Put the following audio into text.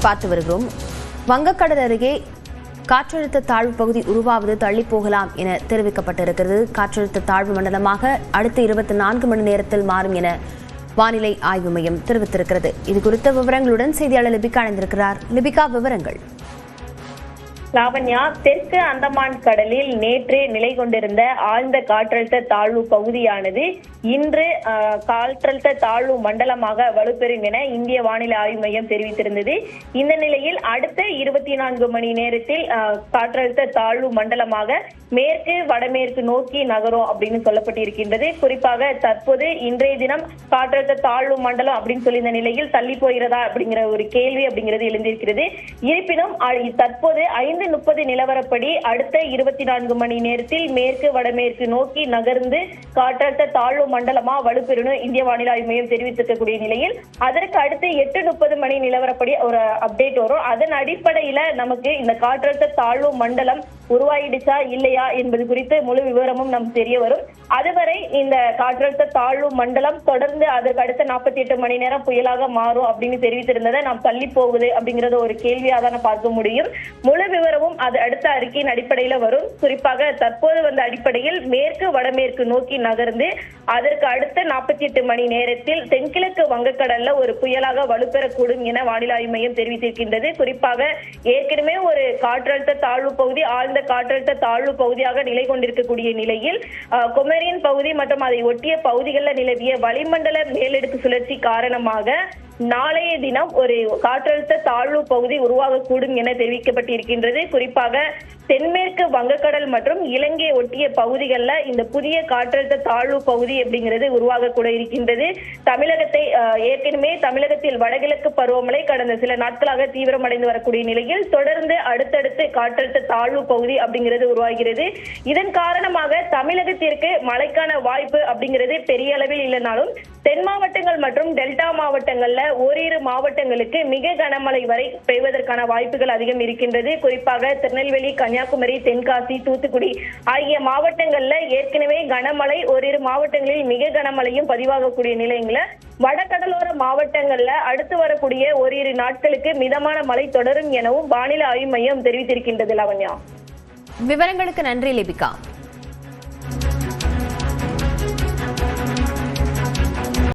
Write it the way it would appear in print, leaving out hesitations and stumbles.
பார்த்து வருகிறோம். வங்கக்கடல் அருகே காற்றழுத்த தாழ்வு பகுதி உருவாவது தள்ளி போகலாம் என தெரிவிக்கப்பட்டிருக்கிறது. காற்றழுத்த தாழ்வு மண்டலமாக அடுத்த 24 மணி நேரத்தில் மாறும் என வானிலை ஆய்வு மையம் தெரிவித்திருக்கிறது. இது குறித்த விவரங்களுடன் செய்தியாளர் லிபிகா இணைந்திருக்கிறார். லிபிகா, விவரங்கள். லாவண்யா, தெற்கு அந்தமான் கடலில் நேற்று நிலை கொண்டிருந்த ஆழ்ந்த காற்றழுத்த தாழ்வு பகுதியானது இன்று காற்றழுத்த தாழ்வு மண்டலமாக வலுப்பெறும் என இந்திய வானிலை ஆய்வு மையம் தெரிவித்திருந்தது. இந்த நிலையில் அடுத்த 24 மணி நேரத்தில் காற்றழுத்த தாழ்வு மண்டலமாக மேற்கு வடமேற்கு நோக்கி நகரும் அப்படின்னு சொல்லப்பட்டிருக்கின்றது. குறிப்பாக தற்போது இன்றைய தினம் காற்றழுத்த தாழ்வு மண்டலம் அப்படின்னு சொல்லி இந்த நிலையில் தள்ளி போகிறதா அப்படிங்கிற ஒரு கேள்வி அப்படிங்கிறது எழுந்திருக்கிறது. இருப்பினும் தற்போது 5:30 நிலவரப்படி அடுத்த 24 மணி நேரத்தில் மேற்கு வடமேற்கு நோக்கி நகர்ந்து காற்றழுத்த தாழ்வு மண்டலமா வலுப்பெறும் இந்திய வானிலை ஆய்வு மையம் தெரிவித்திருக்கக்கூடிய நிலையில் அதற்கு அடுத்து 8:30 மணி நிலவரப்படி ஒரு அப்டேட் வரும். அதன் அடிப்படையில நமக்கு இந்த காற்றழுத்த தாழ்வு மண்டலம் உருவாயிடுச்சா இல்லையா என்பது குறித்து முழு விவரமும் நமக்கு தெரிய வரும். அதுவரை இந்த காற்றழுத்த தாழ்வு மண்டலம் தொடர்ந்து அதற்கு அடுத்த 48 மணி நேரம் புயலாக மாறும் அப்படின்னு தெரிவித்திருந்ததை நாம் தள்ளி போகுது அப்படிங்கறத ஒரு கேள்வியாக தான் பார்க்க முடியும். முழு விவரமும் அது அடுத்த அறிக்கையின் அடிப்படையில வரும். குறிப்பாக தற்போது வந்த அடிப்படையில் மேற்கு வடமேற்கு நோக்கி நகர்ந்து அதற்கு அடுத்த 48 மணி நேரத்தில் தென்கிழக்கு வங்கக்கடல்ல ஒரு புயலாக வலுப்பெறக்கூடும் என வானிலை ஆய்வு மையம் தெரிவித்திருக்கின்றது. குறிப்பாக ஏற்கனவே ஒரு காற்றழுத்த தாழ்வு பகுதி ஆழ்ந்த காற்றழுத்த தாழ்வு பகுதியாக நிலை கொண்டிருக்கக்கூடிய நிலையில் கொமேரியன் பகுதி மற்றும் அதை ஒட்டிய பகுதிகளில் நிலவிய வளிமண்டல மேலடுக்கு சுழற்சி காரணமாக நாளைய தினம் ஒரு காற்றழுத்த தாழ்வு பகுதி உருவாகக்கூடும் என தெரிவிக்கப்பட்டிருக்கின்றது. குறிப்பாக தென்மேற்கு வங்கக்கடல் மற்றும் இலங்கை ஒட்டிய பகுதிகளில் இந்த புதிய காற்றழுத்த தாழ்வு பகுதி அப்படிங்கிறது உருவாகக்கூட இருக்கின்றது. தமிழகத்தை ஏற்கனவே தமிழகத்தில் வடகிழக்கு பருவமழை கடந்த சில நாட்களாக தீவிரமடைந்து வரக்கூடிய நிலையில் தொடர்ந்து அடுத்தடுத்து காற்றழுத்த தாழ்வு பகுதி அப்படிங்கிறது உருவாகிறது. இதன் காரணமாக தமிழகத்திற்கு மழைக்கான வாய்ப்பு அப்படிங்கிறது பெரிய அளவில் இல்லைனாலும் தென் மாவட்டங்கள் மற்றும் டெல்டா மாவட்டங்கள்ல ஓரிரு மாவட்டங்களுக்கு மிக கனமழை வரை பெய்வதற்கான வாய்ப்புகள் அதிகம் இருக்கின்றது. குறிப்பாக திருநெல்வேலி, கன்னியாகுமரி, தென்காசி, தூத்துக்குடி ஆகிய மாவட்டங்கள்ல ஏற்கனவே கனமழை, ஓரிரு மாவட்டங்களில் மிக கனமழையும் பதிவாகக்கூடிய நிலையில வடகடலோர மாவட்டங்கள்ல அடுத்து வரக்கூடிய ஓரிரு நாட்களுக்கு மிதமான மழை தொடரும் எனவும் வானிலை ஆய்வு மையம் தெரிவித்திருக்கின்றது. லாவண்யா, விவரங்களுக்கு நன்றி லிபிகா.